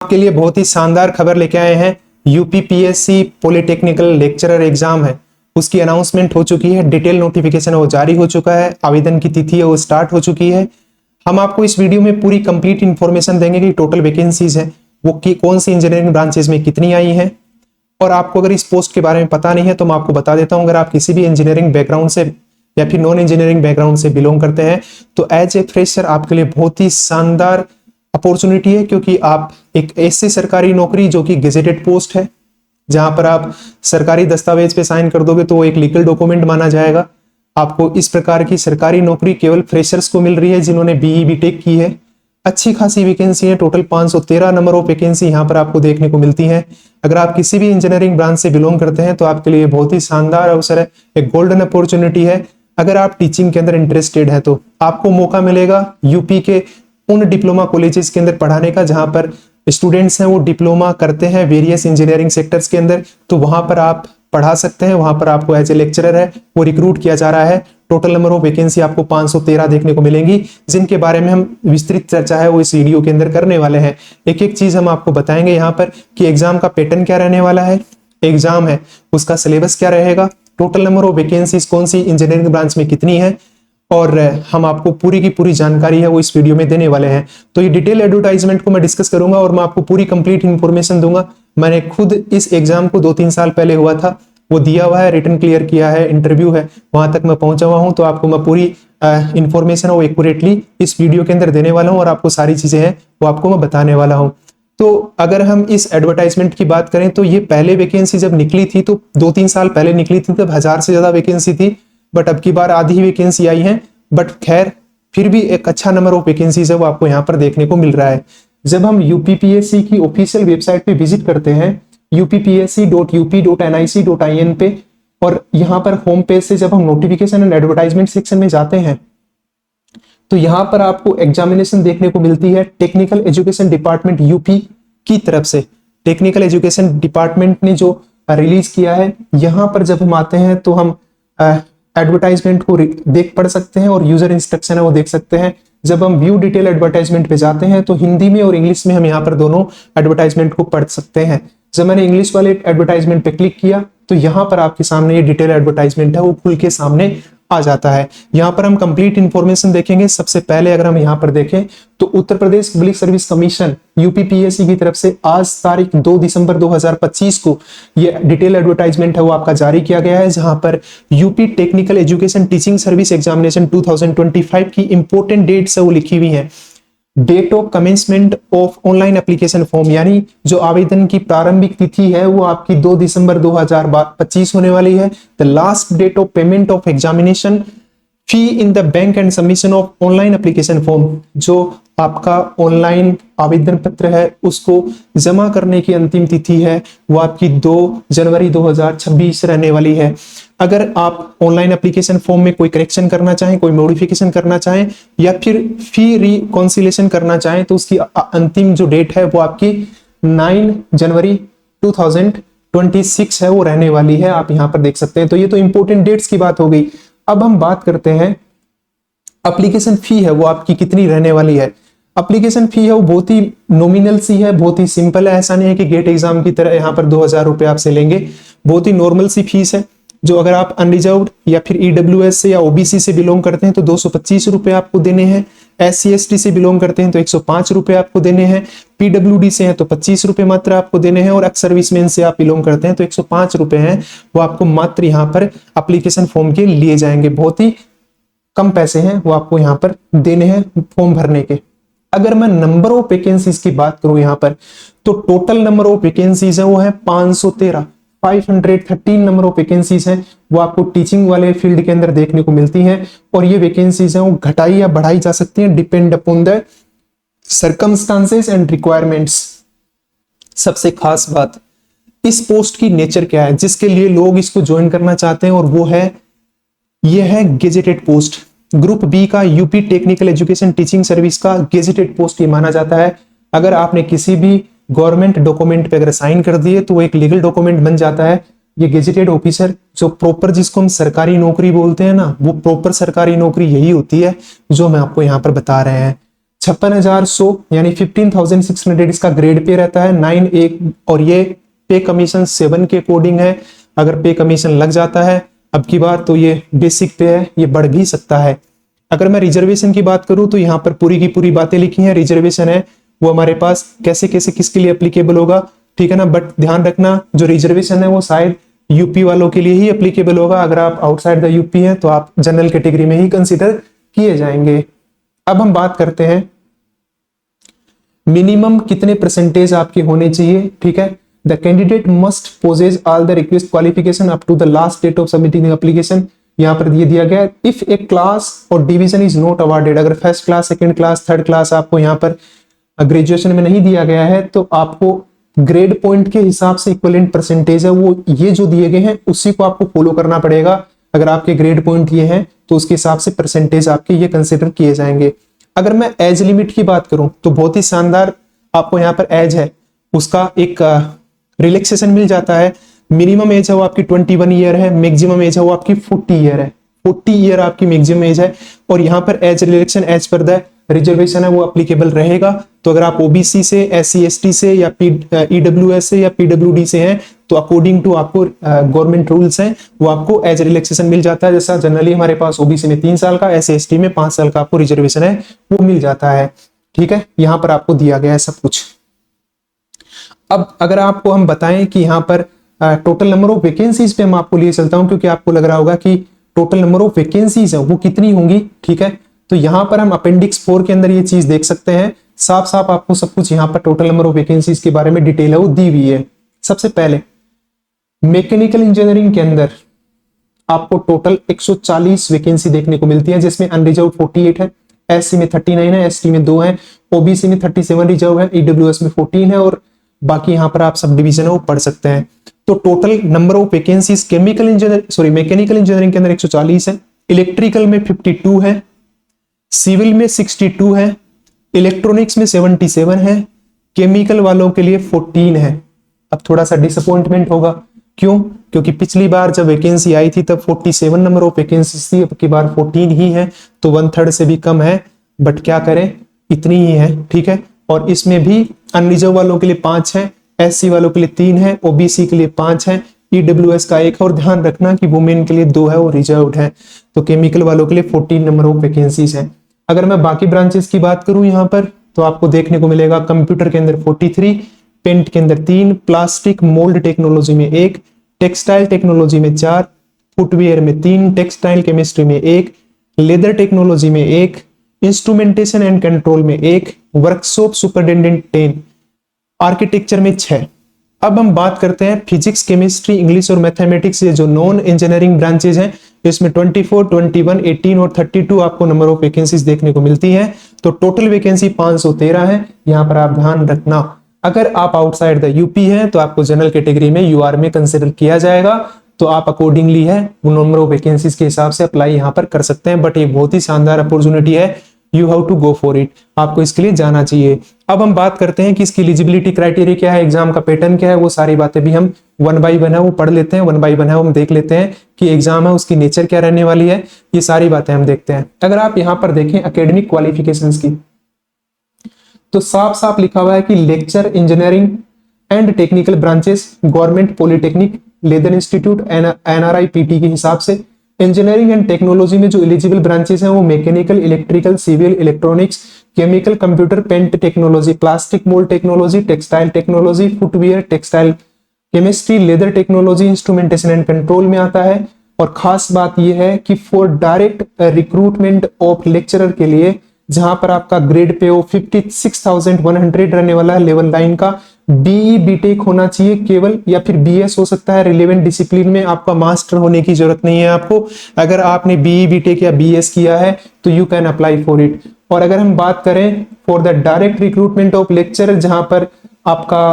आपके लिए बहुत ही शानदार खबर लेके आए हैं। यूपीपीएससी पॉलिटेक्निकल लेक्चरर एग्जाम है, उसकी अनाउंसमेंट हो चुकी है, डिटेल नोटिफिकेशन वो जारी हो चुका है, आवेदन की तिथि है वो स्टार्ट हो चुकी है। हम आपको इस वीडियो में पूरी कंप्लीट इंफॉर्मेशन देंगे कि टोटल वैकेंसीज है वो की कौन सी इंजीनियरिंग ब्रांचेस में कितनी आई है। और आपको अगर इस पोस्ट के बारे में पता नहीं है तो मैं आपको बता देता हूं, अगर आप किसी भी इंजीनियरिंग बैकग्राउंड से या फिर नॉन इंजीनियरिंग बैकग्राउंड से बिलोंग करते हैं तो एज ए फ्रेशर आपके लिए बहुत ही शानदार अपॉर्चुनिटी है, क्योंकि आप एक ऐसी सरकारी नौकरी जो कि गेजेटेड पोस्ट है, जहां पर आप सरकारी दस्तावेज पे साइन कर दोगे तो वो एक लीगल डॉक्यूमेंट माना जाएगा। आपको इस प्रकार की सरकारी नौकरी केवल फ्रेशर्स को मिल रही है जिन्होंने बीई बीटेक की है। अच्छी खासी वैकेंसी है, टोटल 513 नंबर ऑफ वैकेंसी यहाँ पर आपको देखने को मिलती है। अगर आप किसी भी इंजीनियरिंग ब्रांच से बिलोंग करते हैं तो आपके लिए बहुत ही शानदार अवसर है, एक गोल्डन अपॉर्चुनिटी है। अगर आप टीचिंग के अंदर इंटरेस्टेड है तो आपको मौका मिलेगा यूपी के उन डिप्लोमा कॉलेजेस के अंदर पढ़ाने का जहां पर स्टूडेंट्स हैं वो डिप्लोमा करते हैं वेरियस इंजीनियरिंग सेक्टर्स के अंदर, तो वहां पर आप पढ़ा सकते हैं। वहां पर आपको एज ए लेक्चरर है वो रिक्रूट किया जा रहा है। टोटल नंबर ऑफ वैकेंसी आपको 513 देखने को मिलेंगी, जिनके बारे में हम विस्तृत चर्चा है वो इस वीडियो के अंदर करने वाले हैं। एक एक चीज हम आपको बताएंगे यहाँ पर कि एग्जाम का पैटर्न क्या रहने वाला है, एग्जाम है उसका सिलेबस क्या रहेगा, टोटल नंबर ऑफ वैकेंसीज कौन सी इंजीनियरिंग ब्रांच में कितनी है, और हम आपको पूरी की पूरी जानकारी है वो इस वीडियो में देने वाले हैं। तो ये डिटेल एडवर्टाइजमेंट को मैं डिस्कस करूंगा और मैं आपको पूरी कंप्लीट इंफॉर्मेशन दूंगा। मैंने खुद इस एग्जाम को 2-3 साल पहले हुआ था, वो दिया हुआ है, रिटन क्लियर किया है, इंटरव्यू है, वहां तक मैं पहुंचा हुआ हूं। तो आपको मैं पूरी इंफॉर्मेशन वो एक्यूरेटली इस वीडियो के अंदर देने वाला हूं और आपको सारी चीजें हैं वो आपको मैं बताने वाला हूं। तो अगर हम इस एडवर्टाइजमेंट की बात करें तो ये पहले वैकेंसी जब निकली थी तो 2-3 साल पहले निकली थी तब 1000 से ज्यादा वैकेंसी थी, बट अब की बार आधी ही वैकेंसी आई है। बट खैर फिर भी एक अच्छा नंबर ऑफ वैकेंसीज है वो आपको यहाँ पर देखने को मिल रहा है। जब हम यूपीपीएससी की ऑफिशियल वेबसाइट पे विजिट करते हैं uppsc.up.nic.in पे, और यहाँ पर होम पेज से जब हम नोटिफिकेशन एंड एडवर्टाइजमेंट सेक्शन में जाते हैं तो यहाँ पर आपको एग्जामिनेशन देखने को मिलती है टेक्निकल एजुकेशन डिपार्टमेंट यूपी की तरफ से। टेक्निकल एजुकेशन डिपार्टमेंट ने जो रिलीज किया है, यहाँ पर जब हम आते हैं तो हम एडवर्टाइजमेंट को देख पढ़ सकते हैं और यूजर इंस्ट्रक्शन है वो देख सकते हैं। जब हम व्यू डिटेल एडवर्टाइजमेंट पे जाते हैं तो हिंदी में और इंग्लिश में हम यहाँ पर दोनों एडवर्टाइजमेंट को पढ़ सकते हैं। जब मैंने इंग्लिश वाले एडवर्टाइजमेंट पे क्लिक किया तो यहाँ पर आपके सामने ये डिटेल एडवर्टाइजमेंट है वो खुल के सामने आ जाता है। यहाँ पर हम कंप्लीट इंफॉर्मेशन देखेंगे। सबसे पहले अगर हम यहाँ पर देखें तो Uttar Pradesh public service commission UPPSC की तरफ से आज तारीख 2 दिसंबर 2025 को ये डिटेल एडवर्टाइजमेंट है वो आपका जारी किया गया है, जहां पर UP technical education teaching service examination 2025 की इंपोर्टेंट डेट्स है वो लिखी हुई है। Date of commencement of online application form, यानी जो आवेदन की प्रारंभिक तिथि है वो आपकी 2 दिसंबर 2025 होने वाली है। The last date of payment of examination fee in the bank and submission of online application form, जो आपका ऑनलाइन आवेदन पत्र है उसको जमा करने की अंतिम तिथि है वो आपकी 2 जनवरी 2026 रहने वाली है। अगर आप ऑनलाइन एप्लीकेशन फॉर्म में कोई करेक्शन करना चाहें, कोई मॉडिफिकेशन करना चाहें या फिर फी रिकॉन्सिलेशन करना चाहें तो उसकी अंतिम जो डेट है वो आपकी 9 जनवरी 2026 है वो रहने वाली है, आप यहां पर देख सकते हैं। तो ये तो इंपॉर्टेंट डेट्स की बात हो गई। अब हम बात करते हैं एप्लीकेशन फी है वो आपकी कितनी रहने वाली है। एप्लीकेशन फी है वो बहुत ही नॉमिनल सी है, बहुत ही सिंपल है, ऐसा नहीं है कि गेट एग्जाम की तरह यहाँ पर 2000 रुपए आपसे लेंगे। बहुत ही नॉर्मल सी फीस है, जो अगर आप अनरिजर्व्ड या फिर ईडब्ल्यूएस से या ओबीसी से बिलोंग करते हैं तो 225 रुपए आपको देने हैं, SC ST से बिलोंग करते हैं तो 105 रुपए आपको देने हैं, पीडब्ल्यूडी से हैं तो 25 रुपए मात्र आपको देने हैं, और एक्स सर्विसमैन से आप बिलोंग करते हैं तो 105 रुपए हैं वो आपको मात्र यहाँ पर एप्लीकेशन फॉर्म के लिए जाएंगे। बहुत ही कम पैसे हैं वो आपको यहाँ पर देने हैं फॉर्म भरने के। अगर मैं नंबर ऑफ वैकेंसीज की बात करूं यहाँ पर तो टोटल नंबर ऑफ वैकेंसीज है वो है 513 नंबर ऑफ वैकेंसीज हैं वो आपको टीचिंग वाले फील्ड के अंदर देखने को मिलती हैं, और ये वैकेंसीज हैं वो घटाई या बढ़ाई जा सकती हैं depend upon the circumstances and requirements. सबसे खास बात इस पोस्ट की नेचर क्या है जिसके लिए लोग इसको ज्वाइन करना चाहते हैं, और वो है ये है गेजेटेड पोस्ट। ग्रुप बी का UP technical education teaching service का गेजेटेड पोस्ट ये माना जाता है। अगर आपने किसी भी गवर्नमेंट डॉक्यूमेंट पे अगर साइन कर दिए तो वो एक लीगल डॉक्यूमेंट बन जाता है। ये गेजेटेड ऑफिसर जो प्रॉपर जिसको हम सरकारी नौकरी बोलते हैं ना, वो प्रॉपर सरकारी नौकरी यही होती है जो मैं आपको यहाँ पर बता रहे हैं। 56,100 यानी 15,600 इसका ग्रेड पे रहता है 9A, और ये पे कमीशन 7 के अकॉर्डिंग है। अगर पे कमीशन लग जाता है अब की बार तो ये बेसिक पे है, ये बढ़ भी सकता है। अगर मैं रिजर्वेशन की बात करूं तो यहाँ पर पूरी की पूरी बातें लिखी हैं। रिजर्वेशन है वो हमारे पास कैसे कैसे किसके लिए एप्लीकेबल होगा, ठीक है ना। बट ध्यान रखना जो रिजर्वेशन है वो शायद यूपी वालों के लिए ही एप्लीकेबल होगा। अगर आप आउटसाइड द यूपी हैं तो आप जनरल कैटेगरी में ही कंसिडर किए जाएंगे। अब हम बात करते हैं मिनिमम कितने परसेंटेज आपके होने चाहिए, ठीक है। The candidate must possess all the request qualification up to the last date of submitting application. यहाँ पर ये दिया गया है if a class or division is not awarded, अगर first class, second class, third class आपको यहाँ पर ग्रेजुएशन में नहीं दिया गया है तो आपको ग्रेड पॉइंट के हिसाब से इक्विवेलेंट परसेंटेज है वो ये जो दिए गए हैं उसी को आपको फॉलो करना पड़ेगा। अगर आपके ग्रेड पॉइंट ये हैं तो उसके हिसाब से परसेंटेज आपके ये कंसिडर किए जाएंगे। अगर मैं एज लिमिट की बात करूं तो बहुत ही शानदार आपको यहाँ पर एज है उसका एक रिलैक्सेशन मिल जाता है। मिनिमम एज है वो आपकी 21 ईयर है, मैक्सिमम एज है वो आपकी 40 ईयर है। 40 ईयर आपकी मैक्सिमम एज है और यहाँ पर age relaxation age per the reservation है वो अप्लीकेबल रहेगा। तो अगर आप ओबीसी से, एससी एसटी से या ईडब्ल्यूएस से या पीडब्ल्यूडी से हैं तो अकॉर्डिंग टू आपको गवर्नमेंट रूल्स हैं वो आपको एज रिलैक्सेशन मिल जाता है। जैसा जनरली हमारे पास ओबीसी में 3 साल का, एससी एसटी में 5 साल का आपको रिजर्वेशन है वो मिल जाता है, ठीक है। यहाँ पर आपको दिया गया है सब कुछ। अब अगर आपको हम बताएं कि यहाँ पर टोटल नंबर ऑफ वैकेंसीज पे हम आपको लिए चलता हूं क्योंकि आपको लग रहा होगा कि टोटल नंबर ऑफ वैकेंसीज है वो कितनी होंगी, ठीक है। तो यहाँ पर हम अपेंडिक्स 4 के अंदर ये चीज देख सकते हैं, साफ साफ आपको सब कुछ यहाँ पर टोटल नंबर ऑफ वैकेंसीज के बारे में डिटेल है वो दी हुई है। सबसे पहले मैकेनिकल इंजीनियरिंग के अंदर आपको टोटल 140 वैकेंसी देखने को मिलती है जिसमें अनरिजर्व 48 है, एससी में 39 है, एसटी में 2 है, ओबीसी में 37 रिजर्व है, ईडब्ल्यूएस में 14 है और बाकी यहाँ पर आप सब डिवीजन है वो पढ़ सकते हैं। तो total number of vacancies mechanical engineering के अंदर 140 है, इलेक्ट्रिकल में 52 है, सिविल में 62 है, इलेक्ट्रॉनिक्स में 77 है, केमिकल वालों के लिए 14 है। अब थोड़ा सा डिसअपॉइंटमेंट होगा, क्यों? क्योंकि पिछली बार जब वैकेंसी आई थी तब 47 नंबर ऑफ वैकेंसीज थी, अब की बार 14 ही है तो 1/3 से भी कम है। बट क्या करें, इतनी ही है, ठीक है। और इसमें भी अनरिजर्व वालों के लिए 5 है, एससी वालों के लिए 3 है, ओबीसी के लिए 5 है, ईडब्ल्यूएस का 1 है और ध्यान रखना कि वुमेन के लिए 2 है वो रिजर्व्ड है। तो केमिकल वालों के लिए 14 नंबर ऑफ वैकेंसीज है। अगर मैं बाकी ब्रांचेस की बात करूं यहाँ पर तो आपको देखने को मिलेगा कंप्यूटर के अंदर 43, पेंट के अंदर 3, प्लास्टिक मोल्ड टेक्नोलॉजी में 1, टेक्सटाइल टेक्नोलॉजी में 4, फुटवेयर में 3, टेक्सटाइल केमिस्ट्री में 1, लेदर टेक्नोलॉजी में 1, इंस्ट्रूमेंटेशन एंड कंट्रोल में 1, वर्कशॉप सुपरिटेंडेंट 10, आर्किटेक्चर में 6। अब हम बात करते हैं फिजिक्स, केमिस्ट्री, इंग्लिश और मैथमेटिक्स, ये जो नॉन इंजीनियरिंग ब्रांचेज हैं इसमें 24, 21, 18 और 32 आपको नंबर ऑफ वैकेंसीज देखने को मिलती है। तो टोटल वैकेंसी 513 है। यहाँ पर आप ध्यान रखना अगर आप आउटसाइड द यूपी हैं तो आपको जनरल कैटेगरी में यूआर में कंसिडर किया जाएगा, तो आप अकॉर्डिंगली है वो नंबर ऑफ वैकेंसीज के हिसाब से अप्लाई यहाँ पर कर सकते हैं। बट ये बहुत ही शानदार अपॉर्चुनिटी है, you have to go for it, आपको इसके लिए जाना चाहिए। अब हम बात करते हैं कि इसकी एलिजिबिलिटी क्राइटेरिया क्या है, एग्जाम का पैटर्न क्या है, वो सारी बातें भी हम 1 बाय 1 है वो पढ़ लेते हैं। 1 बाय 1 है हम देख लेते हैं कि एग्जाम है उसकी नेचर क्या रहने वाली है, ये सारी बातें हम देखते हैं। अगर आप यहाँ पर देखें एकेडमिक क्वालिफिकेशंस की तो साफ साफ लिखा हुआ है कि lecture engineering and technical branches government polytechnic, leather institute, NRIPT के हिसाब से इंजीनियरिंग एंड टेक्नोलॉजी में जो एलिजिबल ब्रांचेस हैं वो mechanical, electrical, civil, electronics, chemical, computer, paint technology, plastic mould technology, textile technology, footwear, textile chemistry, leather technology, instrumentation and control में आता है। और खास बात यह है कि for direct recruitment of lecturer के लिए जहां पर आपका ग्रेड पे हो 56,100 रहने वाला है, लेवल 9 का, बीई बीटेक होना चाहिए केवल, या फिर बीएस हो सकता है रिलेवेंट डिसिप्लिन में, आपका मास्टर होने की जरूरत नहीं है आपको। अगर आपने बीई बीटेक या बीएस किया है तो you can apply for it. और अगर हम बात करें for the direct recruitment of lecturer जहां पर आपका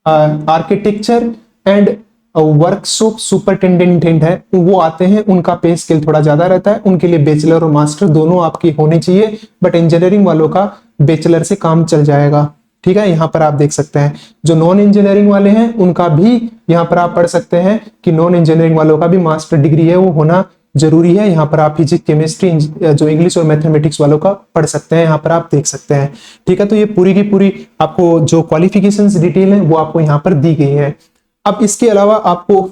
आर्किटेक्चर एंड वर्कशॉप सुपरिटेंडेंट है वो आते हैं, उनका पे स्केल थोड़ा ज्यादा रहता है, उनके लिए बैचलर और मास्टर दोनों आपकी होनी चाहिए। बट इंजीनियरिंग वालों का बैचलर से काम चल जाएगा, ठीक है। यहाँ पर आप देख सकते हैं जो नॉन इंजीनियरिंग वाले हैं उनका भी यहाँ पर आप पढ़ सकते हैं कि नॉन इंजीनियरिंग वालों का भी मास्टर डिग्री है वो होना जरूरी है। यहाँ पर आप फिजिक्स, केमिस्ट्री, जो इंग्लिश और मैथमेटिक्स वालों का पढ़ सकते हैं, यहाँ पर आप देख सकते हैं। ठीक है, तो ये पूरी की पूरी आपको जो क्वालिफिकेशंस डिटेल है वो आपको यहाँ पर दी गई है। अब इसके अलावा आपको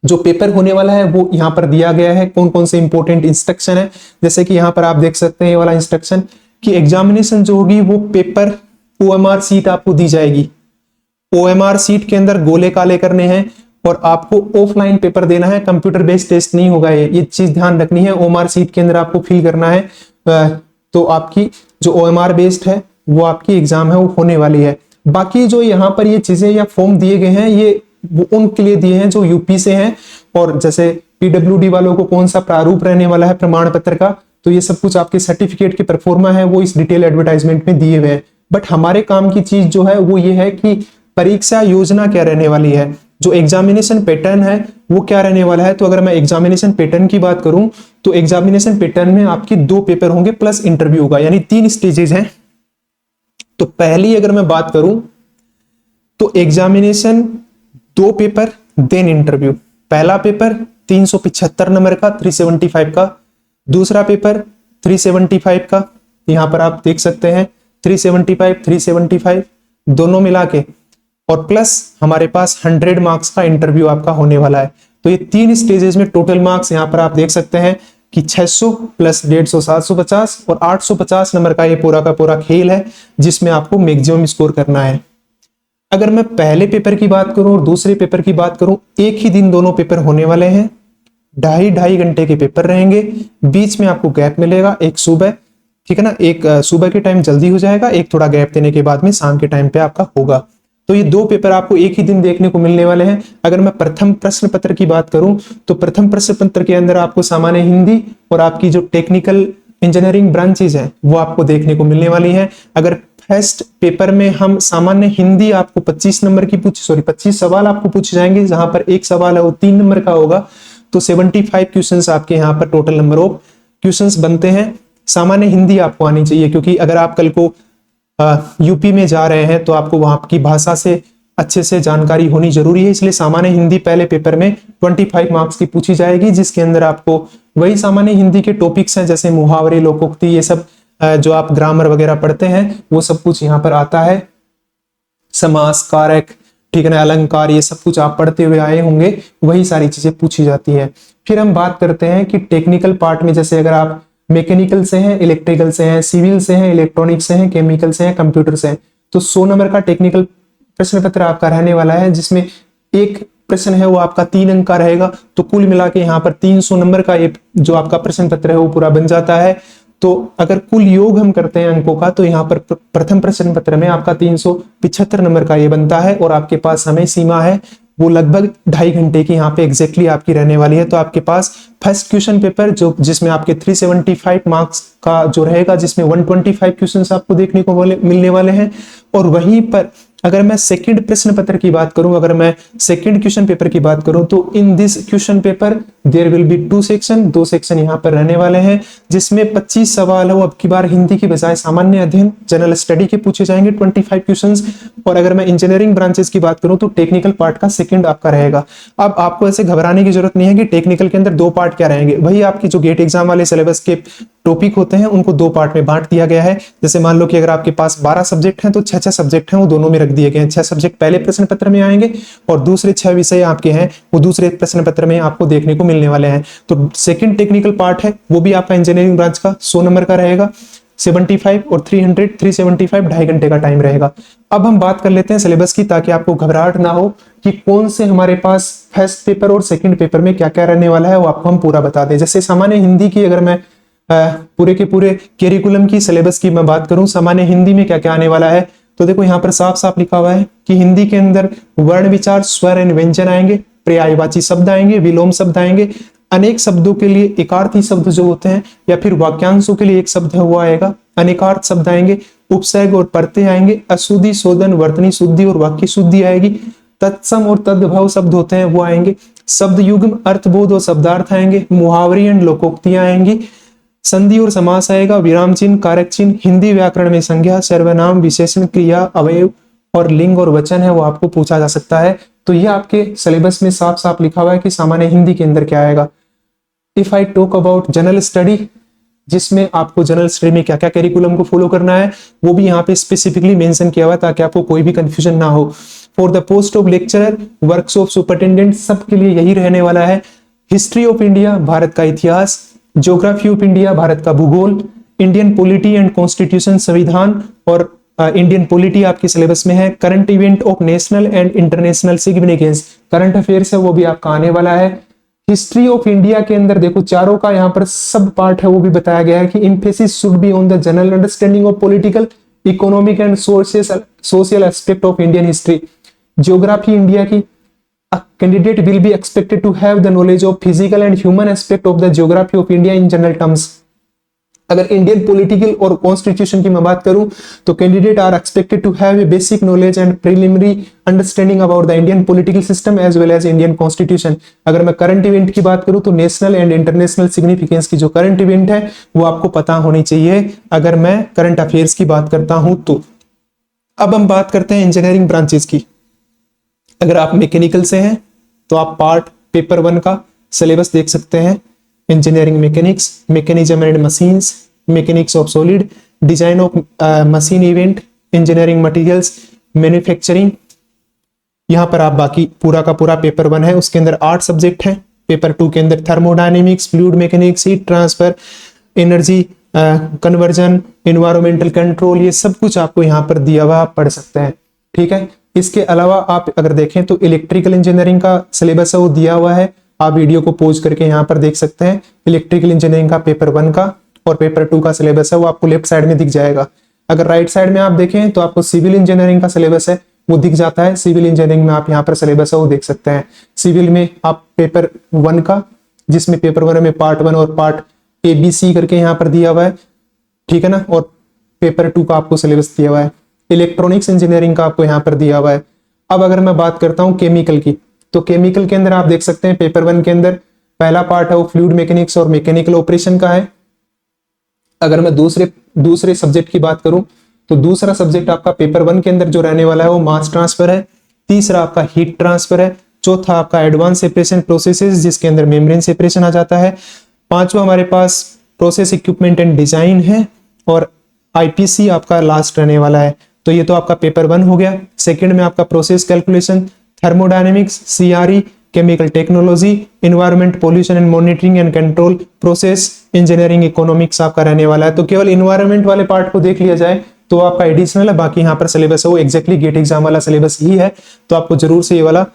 जो पेपर होने वाला है वो यहाँ पर दिया गया है, कौन कौन से इंपॉर्टेंट इंस्ट्रक्शन है। जैसे कि यहाँ पर आप देख सकते हैं ये वाला इंस्ट्रक्शन कि एग्जामिनेशन जो होगी वो पेपर ओएमआर सीट आपको दी जाएगी। ओएमआर सीट के अंदर गोले काले करने हैं और आपको ऑफलाइन पेपर देना है, कंप्यूटर बेस्ड टेस्ट नहीं होगा। ये चीज ध्यान रखनी है। ओएमआर सीट के अंदर आपको फिल करना है, तो आपकी जो ओएमआर बेस्ड है वो आपकी एग्जाम है वो होने वाली है। बाकी जो यहाँ पर ये चीजें या फॉर्म दिए गए हैं ये वो उनके लिए दिए हैं जो यूपी से हैं, और जैसे पीडब्ल्यूडी वालों को कौन सा प्रारूप रहने वाला है प्रमाण पत्र का, तो ये सब कुछ आपके सर्टिफिकेट के परफॉर्मा है वो इस डिटेल एडवर्टाइजमेंट में दिए हुए हैं। बट हमारे काम की चीज जो है वो ये है कि परीक्षा योजना क्या रहने वाली है, जो एग्जामिनेशन पैटर्न है वो क्या रहने वाला है। तो अगर मैं एग्जामिनेशन पैटर्न की बात करूं तो एग्जामिनेशन पैटर्न में आपकी 2 पेपर होंगे प्लस इंटरव्यू होगा, यानी 3 स्टेजेस हैं। तो पहली अगर मैं बात करूं तो एग्जामिनेशन 2 पेपर देन इंटरव्यू। पहला पेपर 375 नंबर का 375 का, दूसरा पेपर 375 का, यहां पर आप देख सकते हैं 375 375 दोनों मिला के, और प्लस हमारे पास 100 मार्क्स का इंटरव्यू आपका होने वाला है। तो ये 3 स्टेजेस में टोटल मार्क्स यहां पर आप देख सकते हैं कि 600 प्लस 150 750 और 850 नंबर का ये पूरा का पूरा खेल है जिसमें आपको मैक्सिमम स्कोर करना है। अगर मैं पहले पेपर की बात करूं और दूसरे पेपर की बात करूं, एक ही दिन दोनों पेपर होने वाले हैं, 2.5 घंटे के पेपर रहेंगे, बीच में आपको गैप मिलेगा एक सुबह, ठीक है ना, एक सुबह के टाइम जल्दी हो जाएगा, एक थोड़ा गैप देने के बाद में शाम के टाइम पे आपका होगा। तो ये 2 पेपर आपको एक ही दिन देखने को मिलने वाले हैं। अगर मैं प्रथम प्रश्न पत्र की बात करूं तो प्रथम प्रश्न पत्र के अंदर आपको सामान्य हिंदी और आपकी जो टेक्निकल इंजीनियरिंग ब्रांचेज हैं वो आपको देखने को मिलने वाली हैं। अगर फर्स्ट पेपर में हम सामान्य हिंदी आपको 25 नंबर की 25 सवाल आपको पूछे जाएंगे, जहां पर एक सवाल है वो 3 नंबर का होगा, तो 75 क्वेश्चंस आपके यहाँ पर टोटल नंबर ऑफ क्वेश्चंस बनते हैं। सामान्य हिंदी आपको आनी चाहिए, क्योंकि अगर आप कल को यूपी में जा रहे हैं तो आपको वहां की भाषा से अच्छे से जानकारी होनी जरूरी है, इसलिए सामान्य हिंदी पहले पेपर में 25 मार्क्स की पूछी जाएगी, जिसके अंदर आपको वही सामान्य हिंदी के टॉपिक्स हैं जैसे मुहावरे, लोकोक्ति, ये सब जो आप ग्रामर वगैरह पढ़ते हैं वो सब कुछ यहाँ पर आता है, समास, कारक, ठीक है ना, अलंकार, ये सब कुछ आप पढ़ते हुए आए होंगे, वही सारी चीजें पूछी जाती है। फिर हम बात करते हैं कि टेक्निकल पार्ट में, जैसे अगर आप मैकेनिकल से हैं, इलेक्ट्रिकल से हैं, सिविल से हैं, इलेक्ट्रॉनिक से हैं, केमिकल से हैं, कंप्यूटर से हैं, तो 100 नंबर का टेक्निकल प्रश्न पत्र आपका रहने वाला है, जिसमें एक प्रश्न है वो आपका 3 अंक का रहेगा। तो कुल मिला के यहाँ पर 300 नंबर का ये जो आपका प्रश्न पत्र है वो पूरा बन जाता है। तो अगर कुल योग हम करते हैं अंकों का, तो यहाँ पर प्रथम प्रश्न पत्र में आपका 375 नंबर का ये बनता है, और आपके पास समय सीमा है वो लगभग 2.5 घंटे की यहाँ पे एग्जैक्टली आपकी रहने वाली है। तो आपके पास फर्स्ट क्वेश्चन पेपर जो जिसमें आपके 375 मार्क्स का जो रहेगा, जिसमें 125 क्वेश्चन आपको देखने को मिलने वाले हैं, और वहीं पर अगर मैं सेकंड प्रश्न पत्र की बात करूं, अगर मैं सेकंड क्वेश्चन पेपर की बात करूं, तो in this question paper there will be 2 section, 2 section यहां पर रहने वाले हैं, जिसमें 25 सवाल है वो अब की बार हिंदी की बजाय सामान्य अध्ययन, जनरल स्टडी के पूछे जाएंगे 25 क्वेश्चंस। और अगर मैं इंजीनियरिंग ब्रांचेस की बात करूं तो टेक्निकल पार्ट का सेकंड आपका रहेगा। अब आपको ऐसे घबराने की जरूरत नहीं है कि टेक्निकल के अंदर 2 पार्ट क्या रहेंगे, वही आपकी जो गेट एग्जाम वाले सिलेबस के टॉपिक होते हैं उनको 2 पार्ट में बांट दिया गया है। जैसे मान लो कि अगर आपके पास 12 सब्जेक्ट हैं तो 6 सब्जेक्ट हैं वो दोनों में रख दिए गए हैं। 6 सब्जेक्ट पहले प्रश्न पत्र में आएंगे और दूसरे 6 विषय आपके हैं वो दूसरे प्रश्न पत्र में आपको देखने को मिलने वाले हैं। तो सेकंड टेक्निकल पार्ट है वो भी आपका इंजीनियरिंग ब्रांच का 100 नंबर का रहेगा, 75 और 300 375 2.5 घंटे का टाइम रहेगा। अब हम बात कर लेते हैं सिलेबस की, ताकि आपको घबराहट ना हो कि कौन से हमारे पास फर्स्ट पेपर और सेकंड पेपर में क्या क्या रहने वाला है वो आपको हम पूरा बता दें। जैसे सामान्य हिंदी की अगर मैं पूरे के पूरे कैरिकुलम की सिलेबस की मैं बात करूं, सामान्य हिंदी में क्या क्या आने वाला है, तो देखो यहाँ पर साफ साफ लिखा हुआ है कि हिंदी के अंदर वर्ण विचार, स्वर एंड व्यंजन आएंगे, पर्यायवाची शब्द आएंगे, विलोम शब्द आएंगे, अनेक शब्दों के लिए एकार्थी शब्द जो होते हैं, या फिर वाक्यांशों के लिए एक शब्द है वो आएगा, अनेकार्थ शब्द आएंगे, उपसर्ग और प्रत्यय आएंगे, अशुद्धि, शोधन, वर्तनी शुद्धि और वाक्य शुद्धि आएगी, तत्सम और तद्भव शब्द होते हैं वो आएंगे, शब्द युग्म, अर्थबोध और शब्दार्थ आएंगे, मुहावरे एंड लोकोक्तियां आएंगी, संधि और समास आएगा, विराम चिन्ह, कारक चिन्ह, हिंदी व्याकरण में संज्ञा, सर्वनाम, विशेषण, क्रिया, अवयव और लिंग और वचन है वो आपको पूछा जा सकता है। तो ये आपके सिलेबस में साफ साफ लिखा हुआ है कि सामान्य हिंदी के अंदर क्या आएगा। If I talk about general study, जिसमें आपको जनरल स्टडी में क्या क्या करिकुलम को फॉलो करना है वो भी यहाँ पे स्पेसिफिकली मेंशन किया हुआ है, ताकि आपको कोई भी कंफ्यूजन ना हो। For the post of lecturer, works of superintendent, सबके लिए यही रहने वाला है। हिस्ट्री ऑफ इंडिया, भारत का इतिहास, ज्योग्राफी ऑफ इंडिया, भारत का भूगोल, इंडियन पॉलिटी एंड कॉन्स्टिट्यूशन, संविधान और इंडियन पॉलिटी आपके सिलेबस में है। Current event of national and international significance, current affairs है वो भी आपका आने वाला है। हिस्ट्री ऑफ इंडिया के अंदर देखो चारों का यहाँ पर सब पार्ट है वो भी बताया गया है कि emphasis should be on the general understanding of political, economic and social aspect of Indian history. Geography India की, a candidate will be expected to have the knowledge of physical and human aspect of the geography of India in general terms। अगर Indian political और constitution की मैं बात करूं तो candidate are expected to have a basic knowledge and preliminary understanding about the Indian political system as well as Indian constitution. अगर मैं current event की बात करूं तो नेशनल एंड इंटरनेशनल सिग्निफिकेंस की जो करंट इवेंट है वो आपको पता होनी चाहिए, अगर मैं करंट अफेयर्स की बात करता हूं तो। अब हम बात करते हैं इंजीनियरिंग ब्रांचेस की। अगर आप मैकेनिकल से हैं तो आप पार्ट पेपर 1 का सिलेबस देख सकते हैं। Engineering mechanics, mechanism and machines, mechanics of solid, design of machine event, engineering materials, manufacturing. यहाँ पर आप बाकी पूरा का पूरा पेपर 1 है, उसके अंदर 8 सब्जेक्ट हैं। पेपर 2 के अंदर thermodynamics, fluid mechanics, heat transfer, energy conversion, environmental control, ये सब कुछ आपको यहाँ पर दिया हुआ आप पढ़ सकते हैं। ठीक है, इसके अलावा आप अगर देखें तो इलेक्ट्रिकल इंजीनियरिंग का सिलेबस है वो दिया हुआ है, आप वीडियो को पॉज करके यहाँ पर देख सकते हैं। इलेक्ट्रिकल इंजीनियरिंग का पेपर 1 का और पेपर 2 का सिलेबस है वो आपको लेफ्ट साइड में दिख जाएगा। अगर राइट साइड में आप देखें तो आपको सिविल इंजीनियरिंग का सिलेबस है वो दिख जाता है। सिविल इंजीनियरिंग में आप यहाँ पर सिलेबस है वो देख सकते हैं। सिविल में आप पेपर 1 का, जिसमें पेपर 1 में पार्ट 1 और पार्ट ABC करके यहाँ पर दिया हुआ है, ठीक है ना, और पेपर 2 का आपको सिलेबस दिया हुआ है। इलेक्ट्रॉनिक्स इंजीनियरिंग का आपको यहाँ पर दिया हुआ है। अब अगर मैं बात करता हूँ केमिकल की, तो केमिकल के अंदर आप देख सकते हैं पेपर 1 के अंदर पहला पार्ट है वो फ्लूइड मैकेनिक्स और मैकेनिकल ऑपरेशन का है। अगर मैं दूसरे सब्जेक्ट की बात करूं तो दूसरा सब्जेक्ट आपका पेपर 1 के अंदर जो रहने वाला है वो मास ट्रांसफर है। तीसरा आपका हीट ट्रांसफर है। चौथा आपका एडवांस सेपरेशन प्रोसेसेस, जिसके अंदर मेम्ब्रेन सेपरेशन आ जाता है। पांचवा हमारे पास प्रोसेस इक्विपमेंट एंड डिजाइन है और IPC आपका लास्ट रहने वाला है। तो ये तो आपका पेपर 1 हो गया। सेकंड में आपका process calculation, thermodynamics, CRE, chemical technology, environment pollution and monitoring and control, process engineering economics आपका रहने वाला है। तो केवल एनवायरमेंट वाले पार्ट को देख लिया जाए तो आपका एडिशनल है, बाकी यहाँ पर सिलेबस है वो एग्जैक्टली गेट एग्जाम वाला सिलेबस ही है। तो आपको जरूर से ये वाला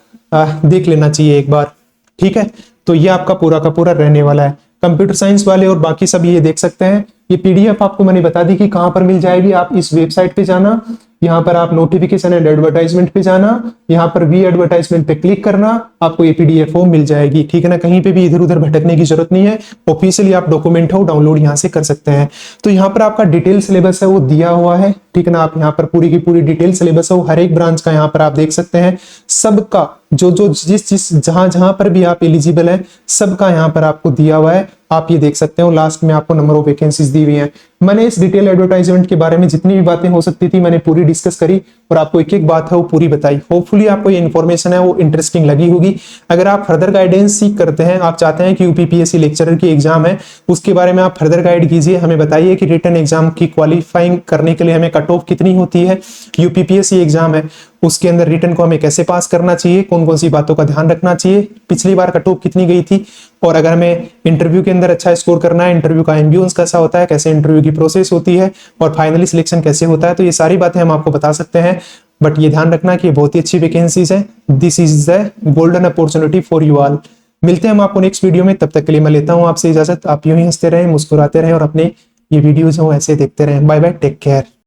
देख लेना चाहिए एक बार। ठीक है, तो ये आपका पूरा का पूरा रहने वाला है। कंप्यूटर साइंस वाले और बाकी सब ये देख सकते हैं। ये PDF आपको मैंने बता दी कि कहां पर मिल जाएगी। आप इस वेबसाइट पे जाना, यहाँ पर आप नोटिफिकेशन एंड एडवर्टाइजमेंट पे जाना, यहाँ पर वी एडवर्टाइजमेंट पे क्लिक करना, आपको ये PDF हो मिल जाएगी। ठीक है ना, कहीं पे भी इधर उधर भटकने की जरूरत नहीं है। ऑफिशियली आप डॉक्यूमेंट हो डाउनलोड यहाँ से कर सकते हैं। तो यहाँ पर आपका डिटेल सिलेबस है वो दिया हुआ है। ठीक है ना, आप यहाँ पर पूरी की पूरी डिटेल सिलेबस है वो हर एक ब्रांच का यहाँ पर आप देख सकते हैं। सबका जो जिस जहां पर भी आप एलिजिबल है सबका यहाँ पर आपको दिया हुआ है। आप ये देख सकते हो लास्ट में आपको नंबर ऑफ वैकेंसीज दी हुई हैं। मैंने इस डिटेल एडवर्टाइजमेंट के बारे में जितनी भी बातें हो सकती थी मैंने पूरी डिस्कस करी और आपको एक एक बात है वो पूरी बताई। होपफुली आपको ये इन्फॉर्मेशन है वो इंटरेस्टिंग लगी होगी। अगर आप फर्दर गाइडेंस सीख करते हैं, आप चाहते हैं कि UPPSC लेक्चरर की एग्जाम है उसके बारे में आप फर्दर गाइड कीजिए, हमें बताइए कि रिटन एग्जाम की क्वालिफाइंग करने के लिए हमें कट ऑफ कितनी होती है। UPPSC एग्जाम है उसके अंदर रिटन को हमें कैसे पास करना चाहिए, कौन कौन सी बातों का ध्यान रखना चाहिए, पिछली बार कट ऑफ कितनी गई थी, और अगर हमें इंटरव्यू के अंदर अच्छा स्कोर करना है, इंटरव्यू का एम्बियंस कैसा होता है, कैसे इंटरव्यू की प्रोसेस होती है और फाइनली सिलेक्शन कैसे होता है, तो ये सारी बातें हम आपको बता सकते हैं। बट ये ध्यान रखना कि ये बहुत ही अच्छी वैकेंसीज है। This is the golden opportunity for you all. मिलते हैं हम आपको नेक्स्ट वीडियो में, तब तक के लिए मैं लेता हूं आपसे इजाजत। आप यूं ही हंसते रहें, मुस्कुराते रहें और अपने ये वीडियोज हो ऐसे देखते रहें। Bye bye, take care.